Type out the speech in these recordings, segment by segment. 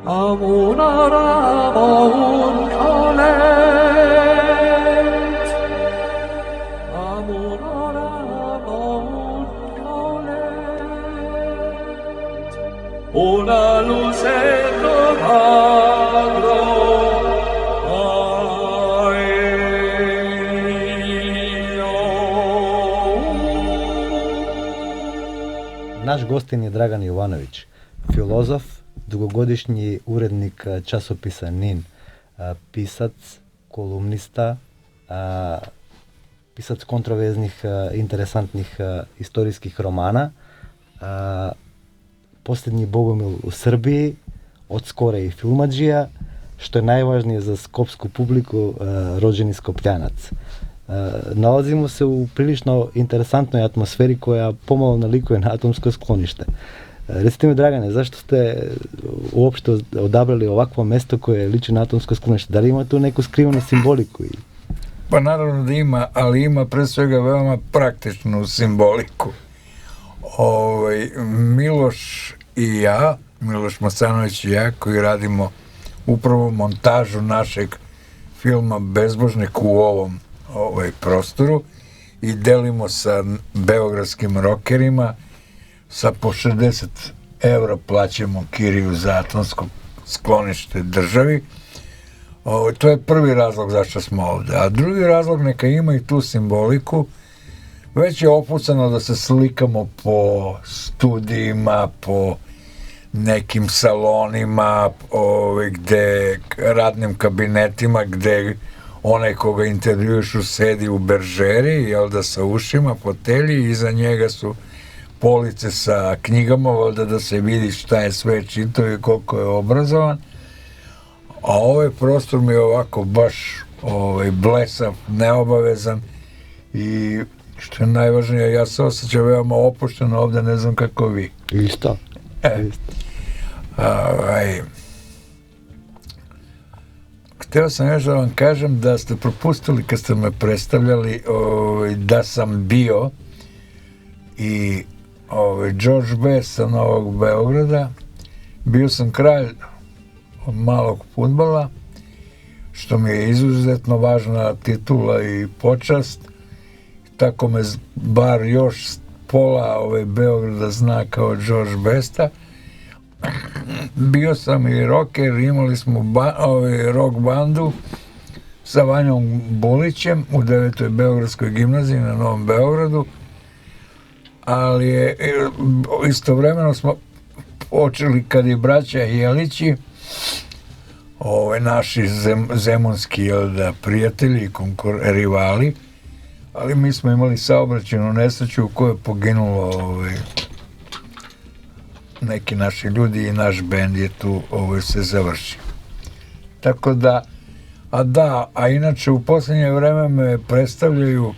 Amunara maun kalet, amunara maun kalet, una luz en lo magro, Naš gostin je Dragan Jovanović, filozof, dugogodišnji urednik časopisa NIN, pisac, kolumnista, pisac kontroverznih, interesantnih istorijskih romana, posljednji bogomil u Srbiji, od skore i filmadžija, što je najvažnije za skopsku publiku, rođeni Skopljanac. Nalazimo se u prilično interesantnoj atmosferi koja pomalo nalikuje na atomsko sklonište. Recite mi, Dragane, zašto ste uopšte odabrali ovakvo mesto koje liči na atomsko sklonište? Da li ima tu neku skrivenu simboliku? Pa naravno da ima, ali ima pre svega veoma praktičnu simboliku. Miloš i ja, Miloš Masanović i ja, koji radimo upravo montažu našeg filma Bezbožnik u ovom prostoru i delimo sa beogradskim rokerima, sa po 60 € plaćamo kiriju za atomsko sklonište državi. To je prvi razlog zašto smo ovde. A drugi razlog, neka ima i tu simboliku, već je opucano da se slikamo po studijima, po nekim salonima, gde radnim kabinetima, gde onaj koga intervjušu sedi u beržeri, jel da, sa ušima, fotelji, iza njega su police sa knjigama, valjda da se vidi šta je sve čitao i koliko je obrazovan. A ovaj prostor mi je ovako baš blesav, neobavezan i što je najvažnije, ja se osjećam veoma opušteno ovde, ne znam kako vi. Isto. Hteo sam još da vam kažem da ste propustili kad ste me predstavljali da sam bio i George Best sa Novog Beograda. Bio sam kralj malog fudbala, što mi je izuzetno važna titula i počast. Tako me bar još pola Beograda zna kao George Besta. Bio sam i rocker, imali smo rock bandu sa Vanjom Bulićem u 9. Beogradskoj gimnaziji na Novom Beogradu, ali istovremeno smo počeli kad i braća Jelići, naši zemunski prijatelji i rivali, ali mi smo imali saobraćajnu nesreću u kojoj je poginulo neki naši ljudi i naš bend je tu se završio. Tako da, a inače u posljednje vreme me predstavljaju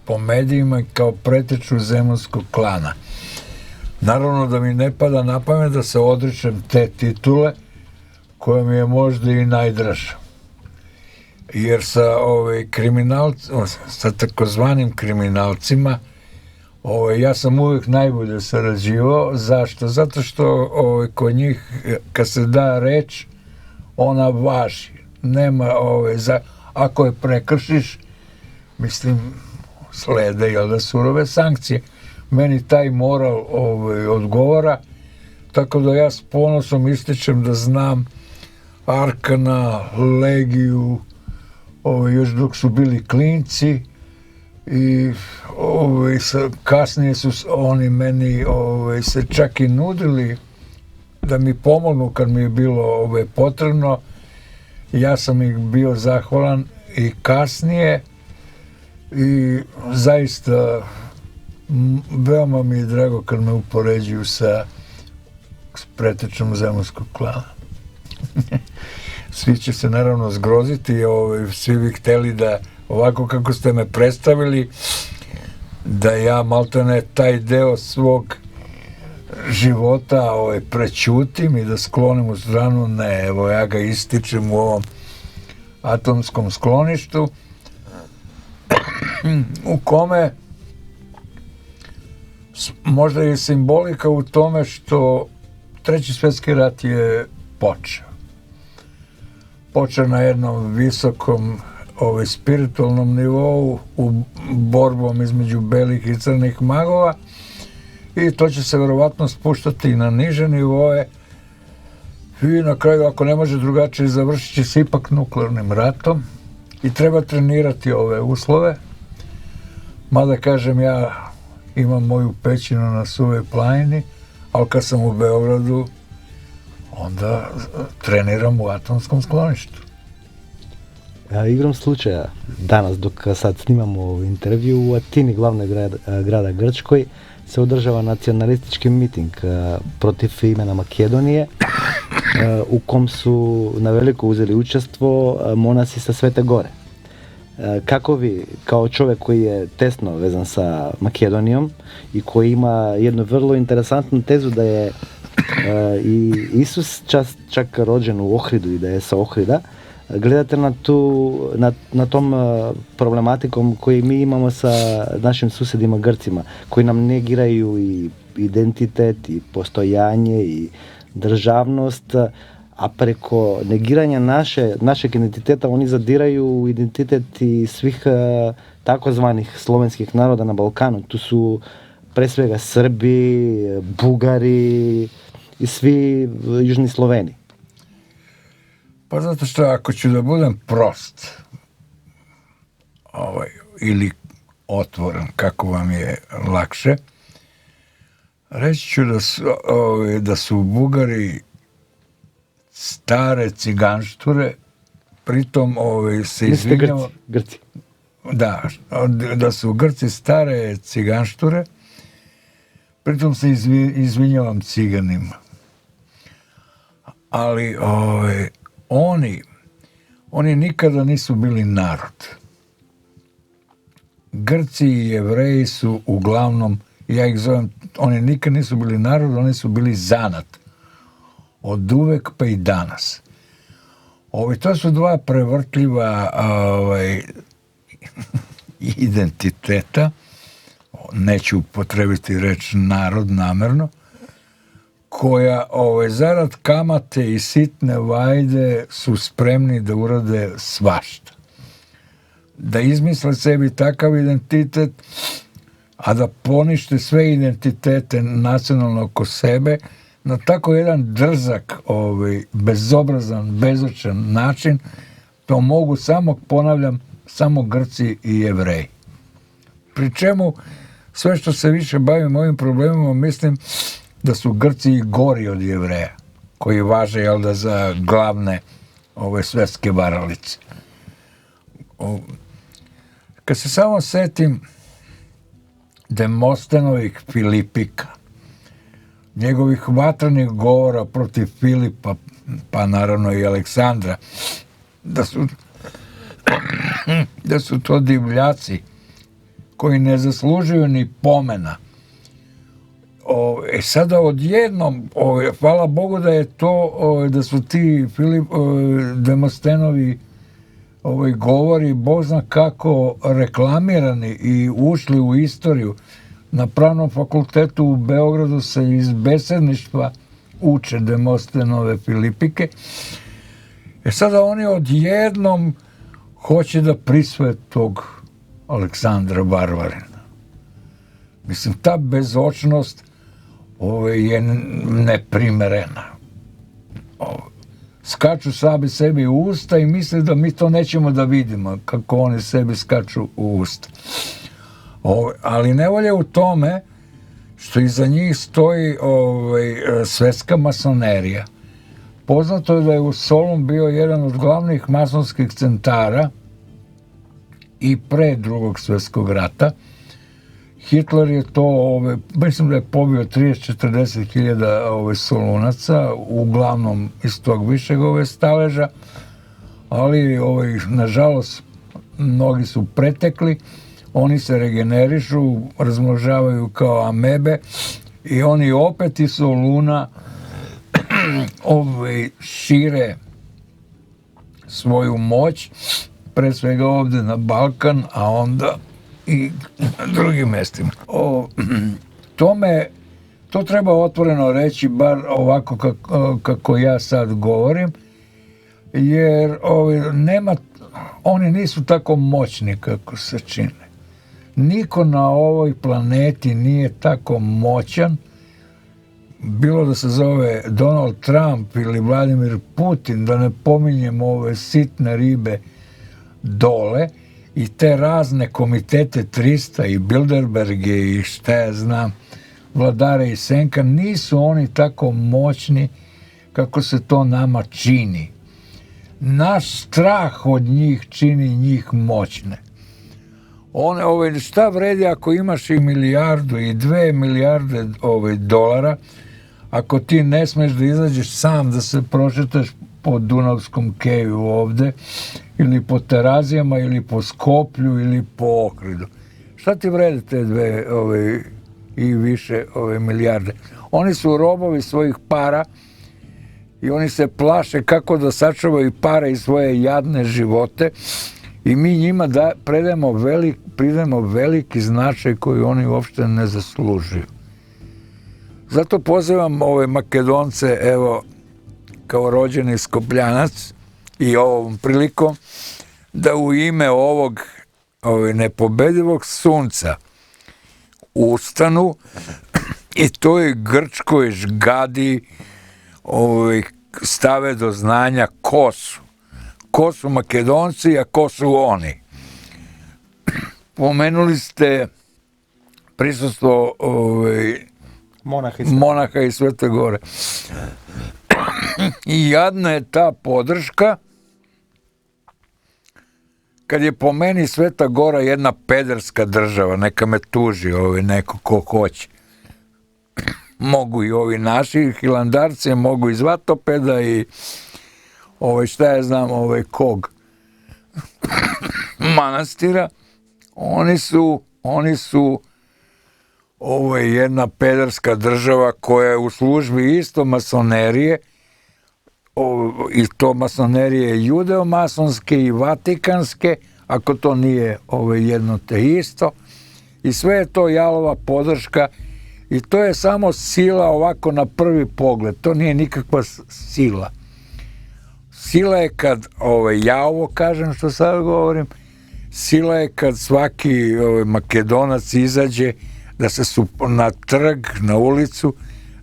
po medijima kao preteču zemunskog klana. Naravno da mi ne pada na pamet da se odričem te titule koja mi je možda i najdraža. Jer sa takozvanim kriminalcima ja sam uvijek najbolje sarađivao. Zašto? Zato što kod njih kad se da reč ona važi. Nema ako je prekršiš, mislim, slede surove sankcije. Meni taj moral odgovara, tako da ja s ponosom ističem da znam Arkana, Legiju, još dok su bili klinci, i kasnije su oni meni se čak i nudili da mi pomognu kad mi je bilo potrebno. Ja sam ih bio zahvalan i kasnije i zaista veoma mi je drago kad me upoređuju sa pretečom zemunskog klana. Svi će se naravno zgroziti, svi bi hteli da ovako kako ste me predstavili, da ja maltene taj deo svog života prećutim i da sklonim u stranu. Ne, evo ja ga ističem u ovom atomskom skloništu u kome možda je simbolika u tome što Treći svjetski rat je počeo. Počeo na jednom visokom spiritualnom nivou u borbom između belih i crnih magova i to će se verovatno spuštati i na niže nivoe i na kraju, ako ne može drugačije, završit će se ipak nuklearnim ratom i treba trenirati ove uslove. Mada, kažem, ja imam moju pećinu na Suvoj planini, ali kad sam u Beogradu, onda treniram u atomskom skloništu. Igrom slučaja, danas dok sad snimamo intervju, u Atini, glavnog grada Grčkoj, se održava nacionalistički miting protiv imena Makedonije, u kom su na veliko uzeli učestvo monasi sa Svete Gore. Kako vi, kao čovjek koji je tesno vezan sa Makedonijom i koji ima jednu vrlo interesantnu tezu da je i Isus čak rođen u Ohridu i da je sa Ohrida, gledate na tom problematikom koji mi imamo sa našim susjedima Grcima, koji nam negiraju i identitet i postojanje i državnost, a preko negiranja našeg identiteta oni zadiraju u identitet i svih takozvanih slovenskih naroda na Balkanu. Tu su pre svega Srbi, Bugari i svi južni Sloveni. Pa zato što ako ću da budem prost ili otvoren, kako vam je lakše, reći ću da su Bugari stare ciganšture, pritom se izvinjava... Grci. Da su Grci stare ciganšture, pritom se izvinjavam ciganima. Ali oni nikada nisu bili narod. Grci i Jevreji su uglavnom, ja ih zovem, oni nikad nisu bili narod, oni su bili zanat. Od uvek pa i danas. To su dva prevrtljiva identiteta, neću upotrebiti reč narod namerno, koja zarad kamate i sitne vajde su spremni da urade svašta. Da izmisle sebi takav identitet, a da ponište sve identitete nacionalno oko sebe, na tako jedan drzak, bezobrazan, bezočan način, to mogu samo Grci i Jevreji. Pri čemu, sve što se više bavim ovim problemima, mislim da su Grci i gori od Jevreja, koji važe, za glavne svetske varalice. Kad se samo setim Demostenovih Filipika, njegovih vatrenih govora protiv Filipa, pa naravno i Aleksandra, da su to divljaci koji ne zaslužuju ni pomena. Sada odjednom, hvala Bogu da je to, da su ti Demostenovi govori, Bog zna kako reklamirani i ušli u istoriju. Na Pravnom fakultetu u Beogradu se iz besedništva uče Demostenove Filipike. Sada oni odjednom hoće da prisvoje tog Aleksandra Varvarina. Mislim, ta bezočnost je neprimerena. Skaču sami sebi u usta i misle da mi to nećemo da vidimo, kako oni sebi skaču u usta. Ali nevolje u tome što iza njih stoji svetska masonerija. Poznato je da je u Solun bio jedan od glavnih masonskih centara i pre Drugog svjetskog rata. Hitler je to, mislim da je pobio 30-40 hiljada Solunaca, uglavnom iz tog višeg staleža, ali nažalost mnogi su pretekli, oni se regenerišu, razmnožavaju kao amebe i oni opet iz Soluna šire svoju moć, pre svega ovde na Balkan, a onda i na drugim mestima. To treba otvoreno reći, bar ovako kako ja sad govorim, jer oni nisu tako moćni kako se čine. Niko na ovoj planeti nije tako moćan, bilo da se zove Donald Trump ili Vladimir Putin, da ne pominjem ove sitne ribe dole i te razne komitete 300 i Bilderberge i šta ja znam, vladare i senka, nisu oni tako moćni kako se to nama čini. Naš strah od njih čini njih moćne. Šta vredi ako imaš i milijardu i 2 milijarde dolara, ako ti ne smeš da izađeš sam da se prošetaš po Dunavskom keju ovde, ili po Terazijama, ili po Skoplju, ili po Ohridu. Šta ti vrede te 2 i više milijarde? Oni su robovi svojih para i oni se plaše kako da sačuvaju pare i svoje jadne živote i mi njima pridemo veliki značaj koji oni uopšte ne zaslužuju. Zato pozivam ove Makedonce, evo, kao rođeni Skopljanac i ovom prilikom, da u ime ovog nepobedivog sunca ustanu i toj Grčkoj žgadi stave do znanja ko su. Ko su Makedonci, a ko su oni. Pomenuli ste prisustvo monaha iz Svete Gore. I jadna je ta podrška kad je po meni Sveta Gora jedna pederska država, neka me tuži neko ko hoće. Mogu i ovi naši hilandarci, mogu iz Vatopeda i šta ja znam, kog manastira. Oni su jedna pederska država koja je u službi isto masonerije, i to masonerije judeo-masonske i vatikanske, ako to nije jedno te isto. I sve je to jalova podrška i to je samo sila ovako na prvi pogled. To nije nikakva sila. Sila je kad, ja ovo kažem što sad govorim, sila je kad svaki Makedonac izađe da se na trg, na ulicu,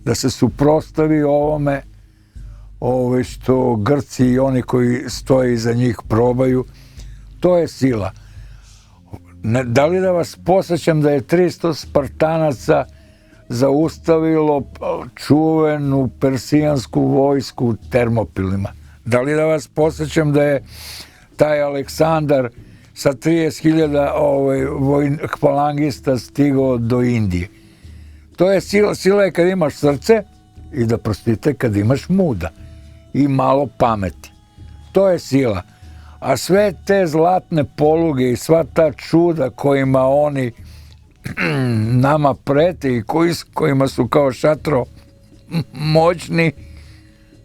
da se suprotstavi ovome što Grci i oni koji stoje iza njih probaju. To je sila. Da li da vas posjećam da je 300 Spartanaca zaustavilo čuvenu persijansku vojsku u Termopilima? Da li da vas posjećam da je taj Aleksandar sa 30.000 falangista stigao do Indije? To je sila. Sila je kad imaš srce i da prostite kad imaš muda i malo pameti. To je sila. A sve te zlatne poluge i sva ta čuda kojima oni nama prete i kojima su kao šatro moćni,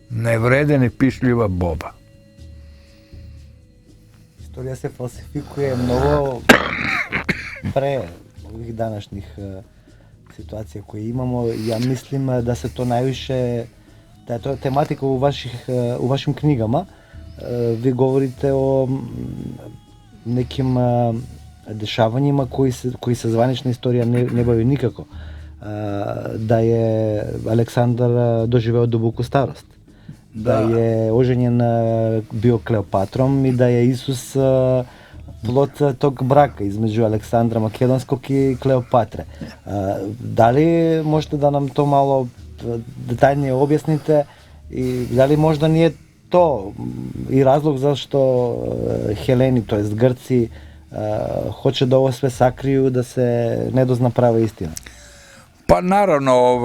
ne vrede ni pišljiva boba. Istorija se falsifikuje mnogo pre ovih današnjih situacija koje imamo. Ja mislim da se to najviše, da je to tematika u vašim knjigama. Vi govorite o nekim dešavanjima koji se zvanična istorija ne bavi nikako. Da je Aleksandar doživeo duboku starost. Da je oženjen bio Kleopatrom i da je Isus plod tog braka između Aleksandra Makedonskog i Kleopatre. Da li možete da nam to malo detaljnije objasnite i da li možda nije to i razlog zašto Heleni, to jest Grci, hoće da ovo sve sakriju, da se ne dozna prava istina? Pa naravno,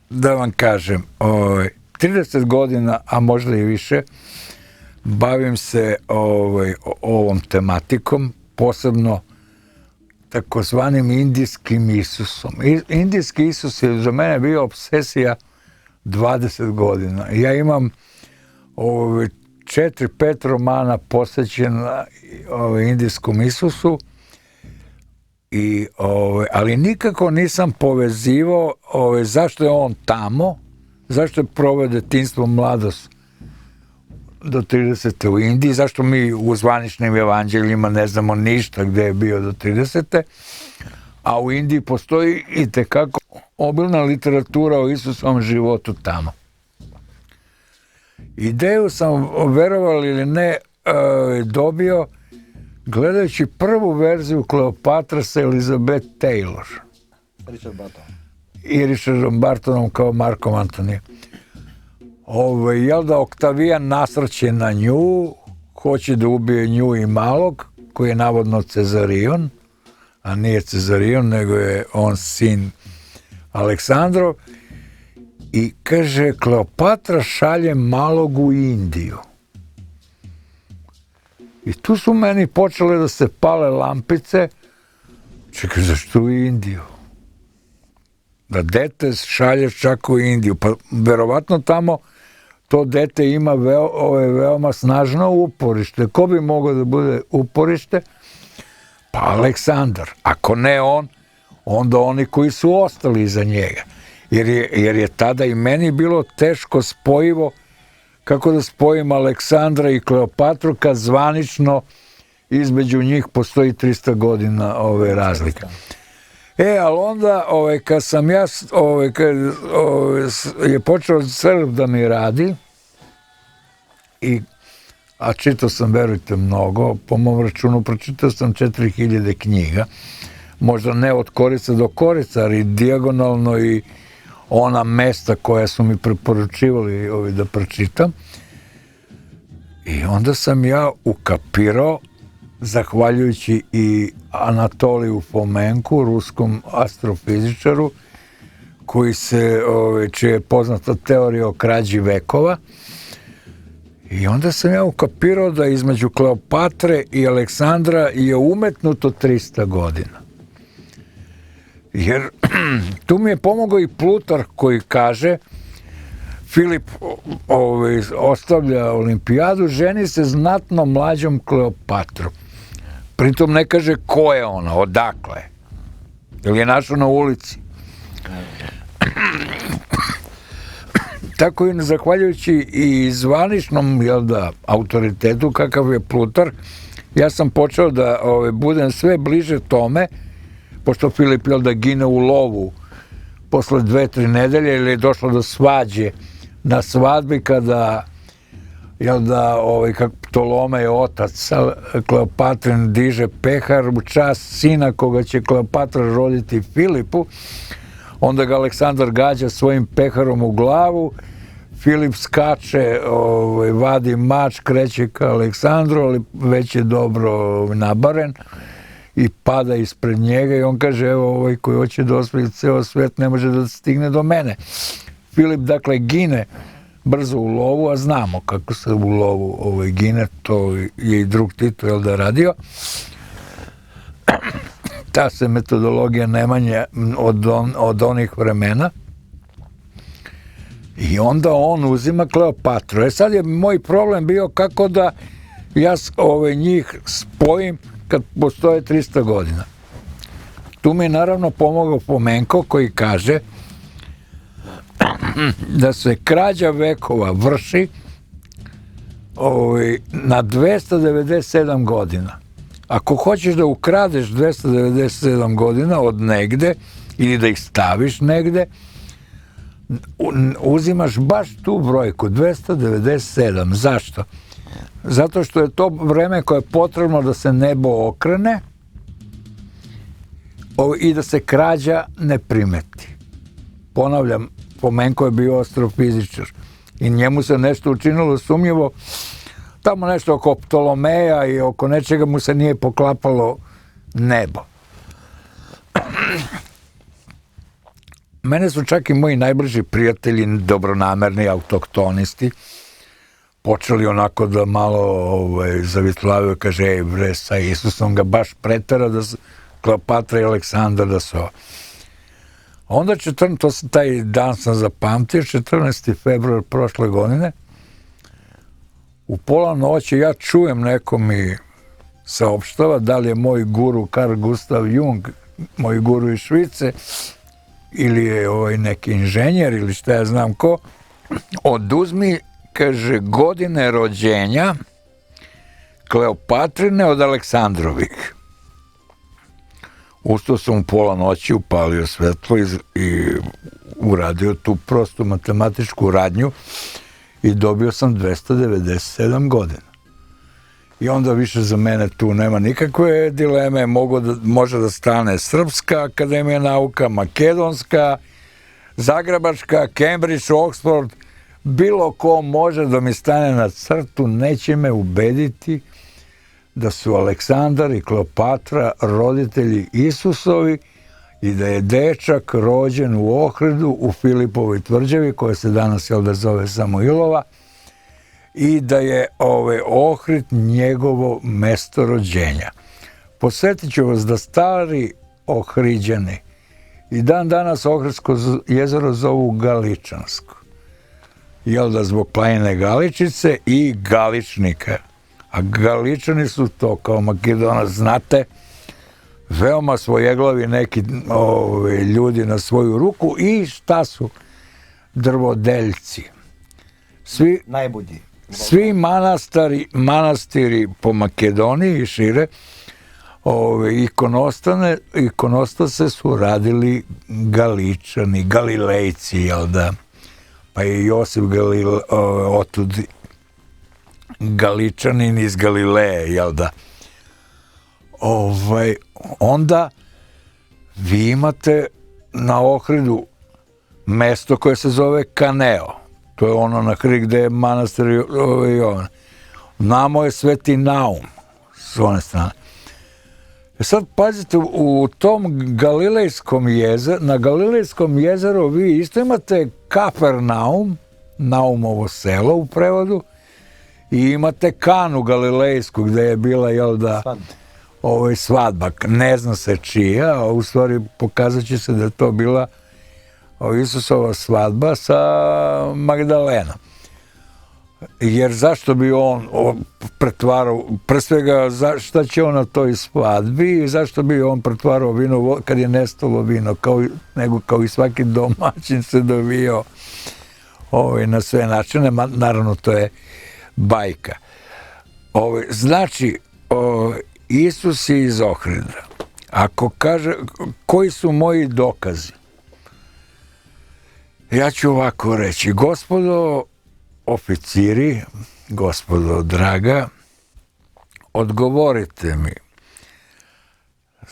da vam kažem, 30 godina, a možda i više, bavim se ovom tematikom, posebno takozvanim indijskim Isusom. Indijski Isus je za mene bio obsesija 20 godina. Ja imam 4-5 romana posvećena indijskom Isusu Ali nikako nisam povezivao zašto je on tamo, zašto je proveo detinjstvo, mladost do 30. u Indiji, zašto mi u zvaničnim evanđeljima ne znamo ništa gde je bio do 30. A u Indiji postoji i tekako obilna literatura o Isusovom životu tamo. Ideju sam, verovali ili ne, dobio gledajući prvu verziju Kleopatra sa Elizabeth Taylor. I Richardom Bartonom kao Markom Antonijem. Jel da Oktavijan nasrće na nju, hoće da ubije nju i malog, koji je navodno Cezarion, a nije Cezarion, nego je on sin Aleksandrov. I kaže, Kleopatra šalje malog u Indiju. I tu su meni počele da se pale lampice. Čekaj, zašto u Indiju? Da dete šalješ čak u Indiju. Pa verovatno tamo to dete ima veoma snažno uporište. Ko bi mogao da bude uporište? Pa Aleksandar. Ako ne on, onda oni koji su ostali iza njega. Jer je tada i meni bilo teško spojivo kako da spojim Aleksandra i Kleopatru kad zvanično između njih postoji 300 godina razlika. Ali onda kad sam ja kad je počeo crv da mi radi, a čitao sam, verujte, mnogo, po mom računu pročitao sam 4000 knjiga, možda ne od korica do korica, ali dijagonalno i ona mesta koja su mi preporučivali da pročitam. I onda sam ja ukapirao, zahvaljujući i Anatoliju Fomenku, ruskom astrofizičaru, čija je poznata teorija o krađi vekova. I onda sam ja ukapirao da između Kleopatre i Aleksandra je umetnuto 300 godina. Jer tu mi je pomogao i Plutar koji kaže, Filip ostavlja olimpijadu, ženi se znatno mlađom Kleopatrom. Pritom ne kaže ko je ona, odakle. Ili je našao na ulici. Tako i zahvaljujući i zvaničnom autoritetu kakav je Plutar, ja sam počeo da budem sve bliže tome, pošto Filip gine u lovu posle 2-3 nedelje, ili je došlo do svađe na svadbi kada kako Ptolomej, otac Kleopatrin, diže pehar u čast sina koga će Kleopatra roditi Filipu, onda ga Aleksandar gađa svojim peharom u glavu, Filip skače, vadi mač, kreće ka Aleksandru, ali već je dobro nabaren i pada ispred njega i on kaže, evo ovaj koji hoće da osvoji ceo svet ne može da stigne do mene. Filip, dakle, gine brzo u lovu, a znamo kako se u lovu gine, to je i drug Tito radio. Ta se metodologija ne manja od onih vremena. I onda on uzima Kleopatru. Sad je moj problem bio kako da ja njih spojim kad postoje 300 godina. Tu mi je naravno pomogao Fomenko koji kaže da se krađa vekova vrši na 297 godina. Ako hoćeš da ukradeš 297 godina od negde ili da ih staviš negde, uzimaš baš tu brojku, 297. Zašto? Zato što je to vreme koje je potrebno da se nebo okrene i da se krađa ne primeti. Ponavljam, Fomenko je bio astrofizičar i njemu se nešto učinilo sumnjivo. Tamo nešto oko Ptolomeja i oko nečega mu se nije poklapalo nebo. Mene su čak i moji najbliži prijatelji, dobronamerni autohtonisti, počeli onako da malo zavitlavaju, kaže, ej bre, sa Isusom ga baš pretera da Kleopatra i Aleksandar da su. Onda taj dan sam zapamtio, 14. februar prošle godine, u pola noći ja čujem neko mi saopštava da li je moj guru Carl Gustav Jung, moj guru iz Švice, ili je neki inženjer, ili šta ja znam ko, oduzmi, kaže, godine rođenja Kleopatrine od Aleksandrovih. Ustao sam u pola noći, upalio svetlo i uradio tu prostu matematičku radnju i dobio sam 297 godina. I onda više za mene tu nema nikakve dileme, može da stane Srpska akademija nauka, Makedonska, Zagrebačka, Cambridge, Oxford, bilo ko može da mi stane na crtu, neće me ubediti da su Aleksandar i Kleopatra roditelji Isusovi i da je dečak rođen u Ohridu u Filipovoj tvrđavi, koja se danas zove Samoilova, i da je Ohrid njegovo mesto rođenja. Posjetit ću vas da stari Ohriđani i dan danas Ohridsko jezero zovu Galičansko. Zbog planine Galičice i Galičnika. A Galičani su to, kao Makedonac, znate, veoma svojeglavi neki ljudi na svoju ruku i šta su? Drvodeljci. Najbolji. Svi manastiri po Makedoniji i šire, ikonostase su radili Galičani, Galilejci, jel da? Pa je Josip otud Galičanin iz Galileje, jel da? Onda vi imate na Ohridu mesto koje se zove Kaneo. To je ono na Hri gde je manastir Jovan. Namo je Sveti Naum s one strane. Sad pazite, u tom na Galilejskom jezeru vi isto imate Kapernaum, Naumovo selo u prevodu, i imate Kanu Galilejsku gde je bila, svadba. Ne zna se čija, a u stvari pokazat će se da je to bila Isusova svadba sa Magdalenom. Jer zašto bi on pretvarao, pre svega šta će on na toj svadbi i zašto bi on pretvarao vino kad je nestalo vino, nego kao i svaki domaćin se dovio na sve načine, naravno to je bajka. Znači, Isus je iz Ohrida. Ako kaže, koji su moji dokazi? Ja ću ovako reći, gospodo oficiri, gospodo draga, odgovorite mi,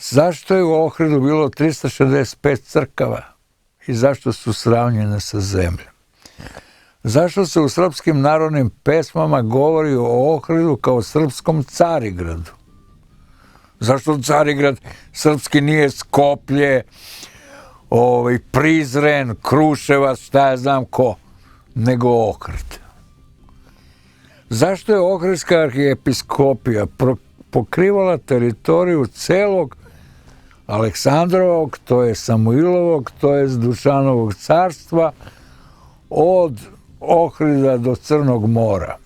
zašto je u Ohridu bilo 365 crkava i zašto su sravnjene sa zemljom? Zašto se u srpskim narodnim pesmama govori o Ohridu kao srpskom Carigradu? Zašto Carigrad srpski nije Skoplje, Prizren, Kruševac, šta ja znam ko, nego Ohrid? Zašto je Ohridska arhijepiskopija pokrivala teritoriju celog Aleksandrovog, to je Samuilovog, to je Dušanovog carstva, od Ohrida do Crnog mora?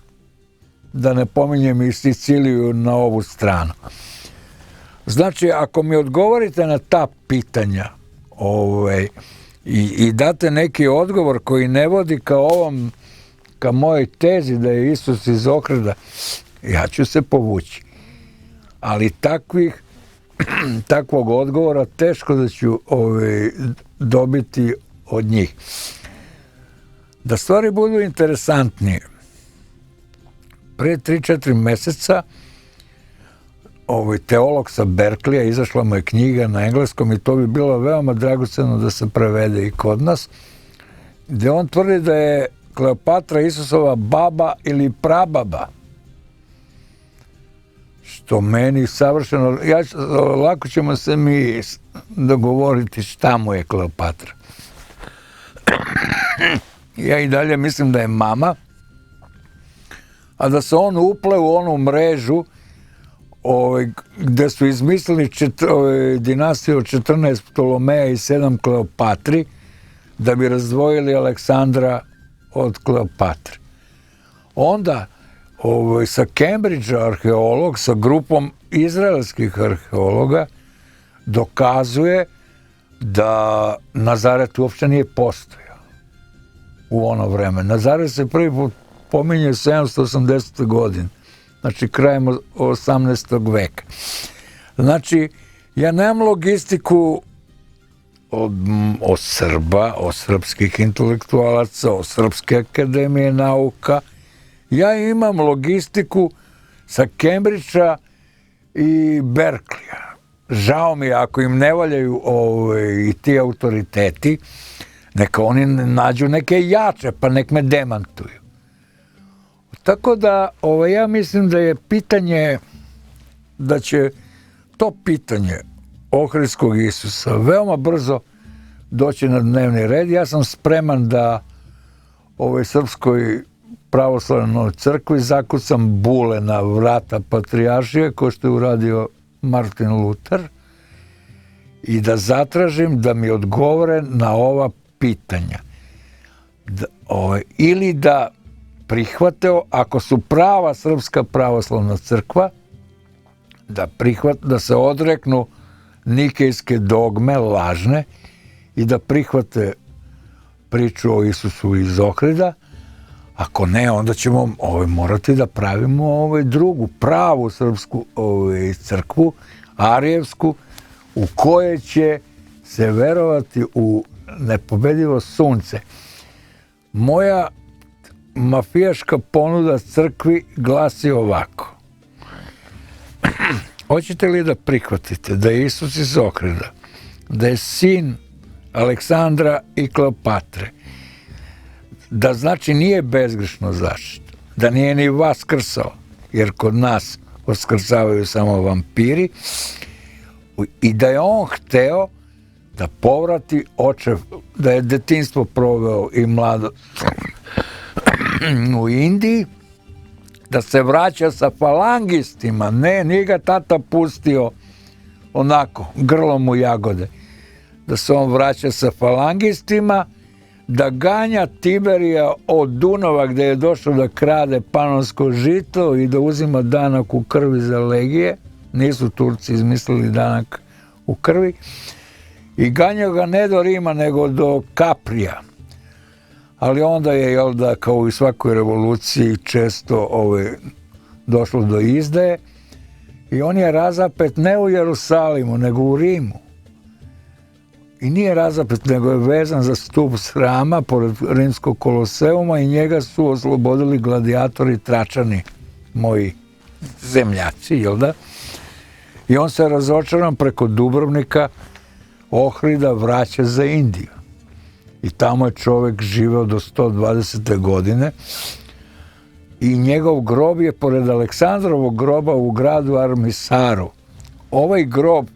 Da ne pominjem i Siciliju na ovu stranu. Znači, ako mi odgovorite na ta pitanja i date neki odgovor koji ne vodi ka mojoj tezi da je Isus iz Ohrida, ja ću se povući. Ali takvog odgovora teško da ću dobiti od njih. Da stvari budu interesantnije, pre 3-4 meseca teolog sa Berklija, izašla mu je knjiga na engleskom i to bi bilo veoma dragoceno da se prevede i kod nas, gde on tvrdi da je Kleopatra Isusova baba ili prababa. Što meni savršeno, lako ćemo se mi dogovoriti šta mu je Kleopatra. Ja i dalje mislim da je mama, a da se on uple u onu mrežu gde su izmislili dinastiju od 14 Ptolomeja i 7 Kleopatri da bi razdvojili Aleksandra od Kleopatre. Onda sa Cambridgea arheolog, sa grupom izraelskih arheologa, dokazuje da Nazaret uopšte nije postojao u ono vreme. Nazaret se prvi put pominje 780. godine, znači krajem 18. veka. Znači, ja nemam logistiku od Srba, od srpskih intelektualaca, od Srpske akademije nauka. Ja imam logistiku sa Cambridgea i Berkleya. Žao mi je ako im ne valjaju i ti autoriteti, neka oni nađu neke jače, pa nek me demantuju. Tako da, ja mislim da je pitanje, da će to pitanje ohridskog Isusa veoma brzo doći na dnevni red. Ja sam spreman da Srpskoj pravoslavnoj crkvi zakucam bule na vrata patrijaršije, kao što je uradio Martin Luther, i da zatražim da mi odgovore na ova pitanja. Ili da prihvate, ako su prava Srpska pravoslavna crkva, da se odreknu nikejske dogme, lažne, i da prihvate priču o Isusu iz Ohrida. Ako ne, onda ćemo morati da pravimo drugu, pravu srpsku crkvu, arijevsku, u kojoj će se verovati u nepobedivo sunce. Moja mafijaška ponuda crkvi glasi ovako. Hoćete li da prihvatite da je Isus iz Ohrida, da je sin Aleksandra i Kleopatre, da znači nije bezgrešno začet, da nije ni vaskrsao, jer kod nas vaskrsavaju samo vampiri, i da je on hteo da povrati očev, da je detinjstvo proveo i mlado u Indiji, da se vraća sa falangistima, nije ga tata pustio onako, grlom u jagode, da se on vraća sa falangistima, da ganja Tiberija od Dunava gde je došao da krade panonsko žito i da uzima danak u krvi za legije, nisu Turci izmislili danak u krvi, i ganja ga ne do Rima nego do Kaprija. Ali onda je, kao u svakoj revoluciji, često došlo do izdaje i on je razapet ne u Jerusalimu, nego u Rimu. I nije razapet, nego je vezan za stup srama pored Rimskog koloseuma i njega su oslobodili gladijatori Tračani, moji zemljaci, jel da? I on se razočaran preko Dubrovnika, Ohrida, vraća za Indiju. I tamo je čovek živeo do 120. godine i njegov grob je pored Aleksandrovog groba u gradu Armisaru. Ovaj grob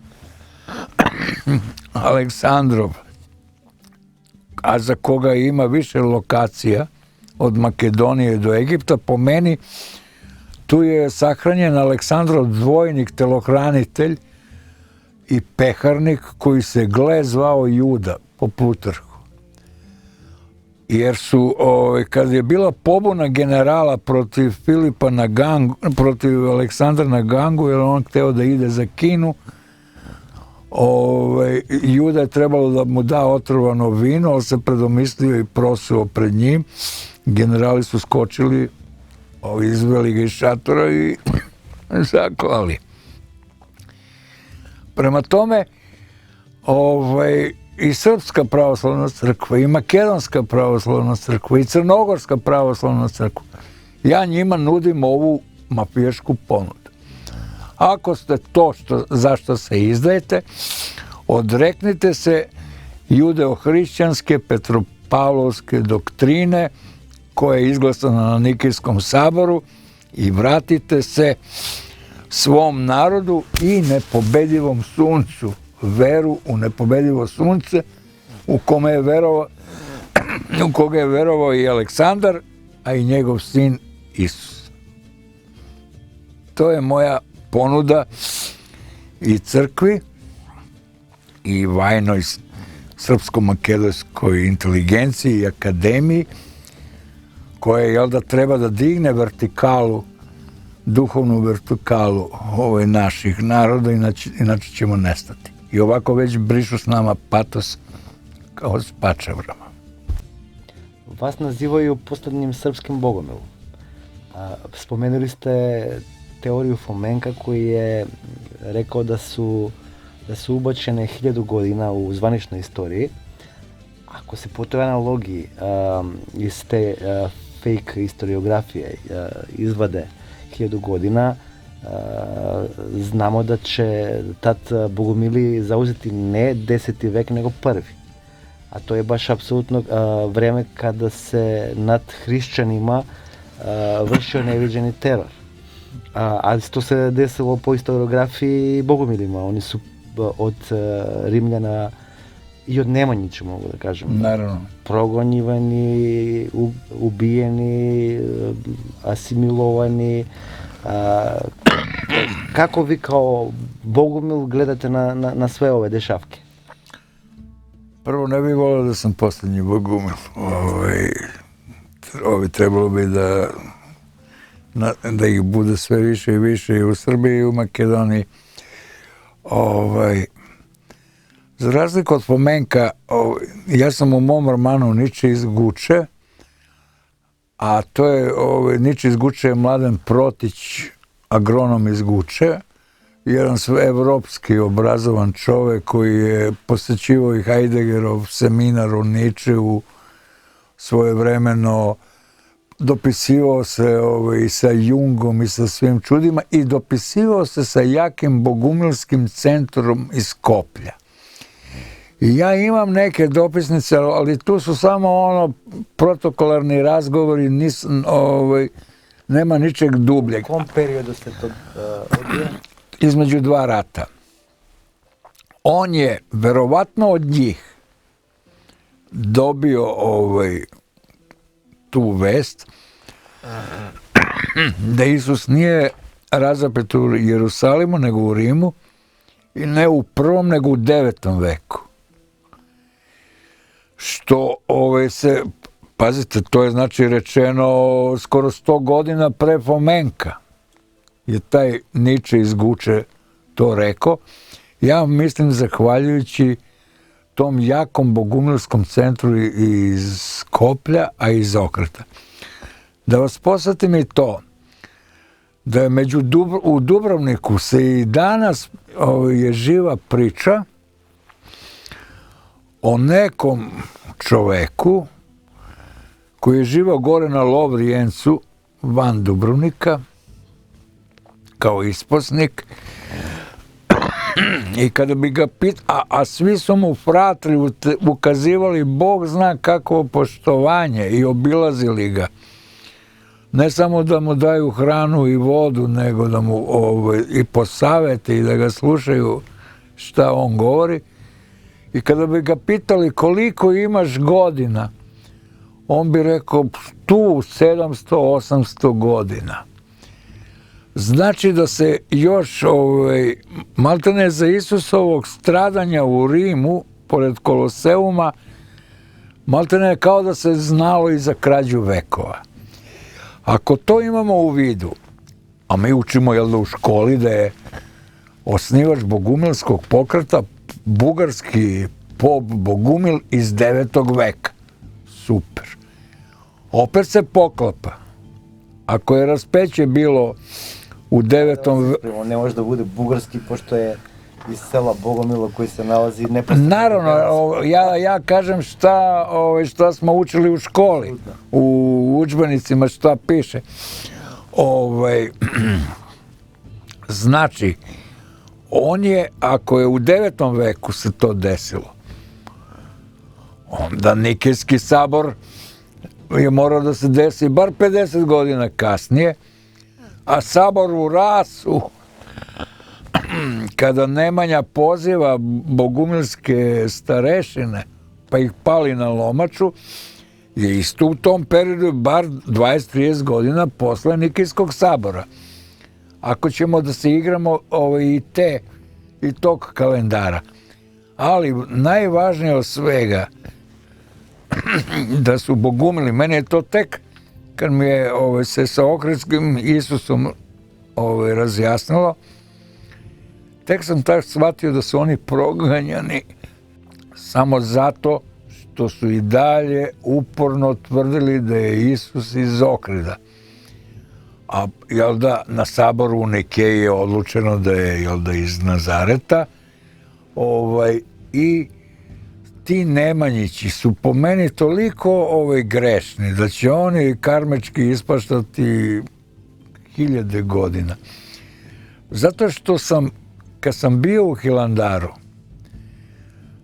Aleksandrov, a za koga ima više lokacija od Makedonije do Egipta, po meni tu je sahranjen Aleksandrov dvojnik, telohranitelj i peharnik koji se gle zvao Juda po Plutarhu. Jer su, kad je bila pobuna generala protiv Filipa na Gangu, protiv Aleksandra na Gangu, jer on hteo da ide za Kinu, Juda je trebalo da mu da otrovano vino, ali se predomislio i prosuo pred njim. Generali su skočili, izveli ga iz šatora i zaklali. Prema tome, i Srpska pravoslavna crkva, i Makedonska pravoslavna crkva, i Crnogorska pravoslavna crkva, ja njima nudim ovu mafijašku ponudu. Ako ste to zašto se izdajete, odreknite se judeo-hrišćanske petropavlovske doktrine koja je izglasana na Nikejskom saboru i vratite se svom narodu i nepobedivom suncu, veru u nepobedivo sunce u koga je verovao i Aleksandar, a i njegov sin Isus. To je moja ponuda i crkvi i vajnoj srpsko-makedonskoj inteligenciji i akademiji, koja treba da digne vertikalu, duhovnu vertikalu naših naroda, inače ćemo nestati. i ovako već brišu s nama patos kao s pačavrama. Vas nazivaju poslednjim srpskim bogomilom. Spomenuli ste teoriju Fomenka koji je rekao da su ubačene 1000 godina u zvaničnoj istoriji. Ako se po toj analogiji iz te fake historiografije izvade 1000 godina, znamo da će tad bogomili zauzeti ne 10. vek, nego 1. A to je baš apsolutno vreme kada se nad hrišćanima vršio neviđeni teror. Ali to se desilo po historiografiji bogomilima. Oni su od Rimljana i od Nemanjića, mogu da kažem. Naravno. Progonjivani, ubijeni, asimilovani. Kako vi kao bogomil gledate na sve ove dešavke? Prvo, ne bih volio da sam poslednji bogumil. Trebalo bi da ih bude sve više i više i u Srbiji i u Makedoniji. Za razliku od Fomenka, ja sam u mom romanu Niče iz Guče, a to je, Niče iz Guče je Mladen Protić, agronom iz Guče, jedan evropski obrazovan čovek koji je posećivao i Heideggerov seminar u Ničeu svojevremeno, dopisivao se i sa Jungom i sa svim čudima i dopisivao se sa jakim bogumilskim centrom iz Skoplja. I ja imam neke dopisnice, ali tu su samo protokolarni razgovori, nema ničeg dubljeg. U kom periodu ste to odvijali? Između 2 rata. On je verovatno od njih dobio tu vest da Isus nije razapet u Jerusalimu, nego u Rimu, i ne u 1. nego u 9. veku. Što se, pazite, to je znači rečeno skoro 100 godina pre Fomenka je taj Niče iz Guče to rekao. Ja mislim zahvaljujući tom jakom bogumilskom centru iz Skoplja, a i iz Okreta. Da vas posjetim i to, da je u Dubrovniku se i danas je živa priča o nekom čoveku koji je živao gore na Lovrijencu van Dubrovnika kao isposnik i kada bi ga a svi su mu fratri ukazivali Bog zna kakvo poštovanje i obilazili ga. Ne samo da mu daju hranu i vodu, nego da mu i posavete i da ga slušaju šta on govori. I kada bi ga pitali koliko imaš godina, on bi rekao tu 700-800 godina. Znači da se još maltene za Isusovog stradanja u Rimu, pored Koloseuma, maltene kao da se znalo i za krađu vekova. Ako to imamo u vidu, a mi učimo u školi da je osnivač bogumilskog pokreta bugarski pop Bogumil iz 9. veka. Super. Opet se poklapa. Ako je raspeće bilo u 9. veku... Ne može da bude bugarski, pošto je iz sela Bogomilo koji se nalazi neposredno... Naravno, ja kažem šta smo učili u školi, u udžbenicima šta piše. Znači, on je, ako je u 9. veku se to desilo, onda Nikejski sabor je morao da se desi bar 50 godina kasnije, a sabor u Rasu, kada Nemanja poziva bogumilske starešine, pa ih pali na lomaču, je isto u tom periodu bar 20-30 godina posle Nikejskog sabora. Ako ćemo da se igramo i tog kalendara. Ali najvažnije od svega da su bogumili, meni je to tek kad mi je se sa okretskim Isusom razjasnilo, tek sam tako shvatio da su oni proganjani samo zato što su i dalje uporno tvrdili da je Isus iz Ohrida. A jel da, na saboru u Nikeji je odlučeno da je jel da iz Nazareta. I ti Nemanjići su po meni toliko grešni da će oni karmički ispaštati 1000 godina. Zato što kad sam bio u Hilandaru,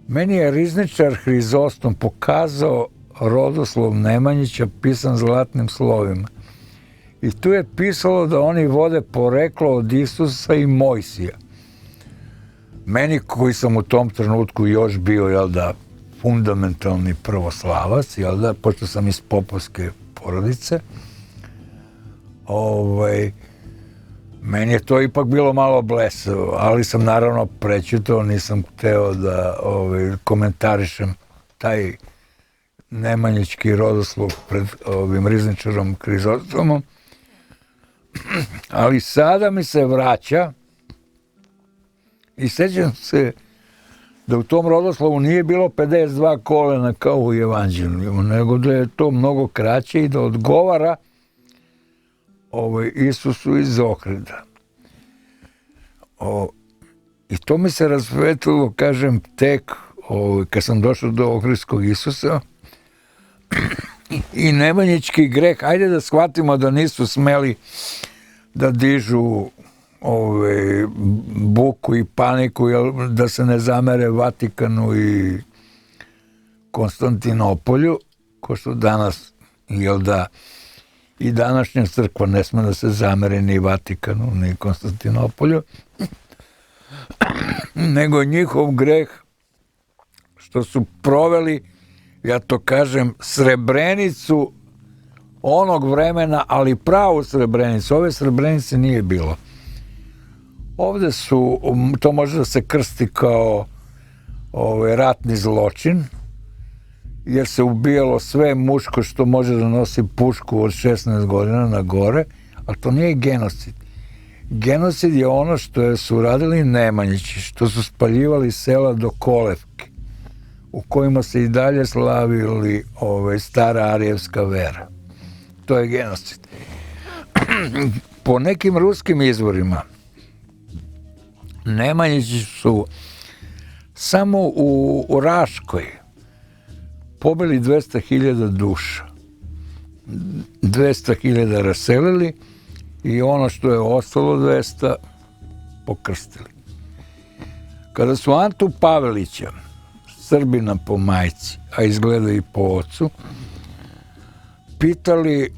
meni je rizničar Hrizostom pokazao rodoslov Nemanjića pisan zlatnim slovima. I tu je pisalo da oni vode poreklo od Isusa i Mojsija. Meni, koji sam u tom trenutku još bio, jel da, fundamentalni pravoslavac, jel da, pošto sam iz popovske porodice, meni je to ipak bilo malo blesavo, ali sam naravno prećutao, nisam hteo da komentarišem taj nemanjički rodoslov pred ovim rizničarom Hrizostomom. Ali sada mi se vraća i sećam se da u tom rodoslovu nije bilo 52 kolena kao u Evanđelju, nego da je to mnogo kraće i da odgovara Isusu iz Ohrida. I to mi se rasvetilo, kažem, tek kad sam došao do Ohridskog Isusa. I nemanjički greh, ajde da shvatimo da nisu smeli da dižu buku i paniku, da se ne zamere Vatikanu i Konstantinopolju, ko što danas, jel da, i današnja crkva ne sme da se zamere ni Vatikanu, ni Konstantinopolju, nego njihov greh što su proveli, ja to kažem, Srebrenicu onog vremena, ali pravu Srebrenicu. Ove Srebrenice nije bilo. Ovde su, to može da se krsti kao ratni zločin, jer se ubijalo sve muško što može da nosi pušku od 16 godina na gore, ali to nije genocid. Genocid je ono što su radili Nemanjići, što su spaljivali sela do kolevke, u kojima se i dalje slavili stara arijevska vera. To je genocid. Po nekim ruskim izvorima, Nemanjići su samo u Raškoj pobili 200.000 duša. 200.000 raselili i ono što je ostalo 200 pokrstili. Kada su Antu Pavelića, Srbina po majci, a izgleda i po ocu, pitali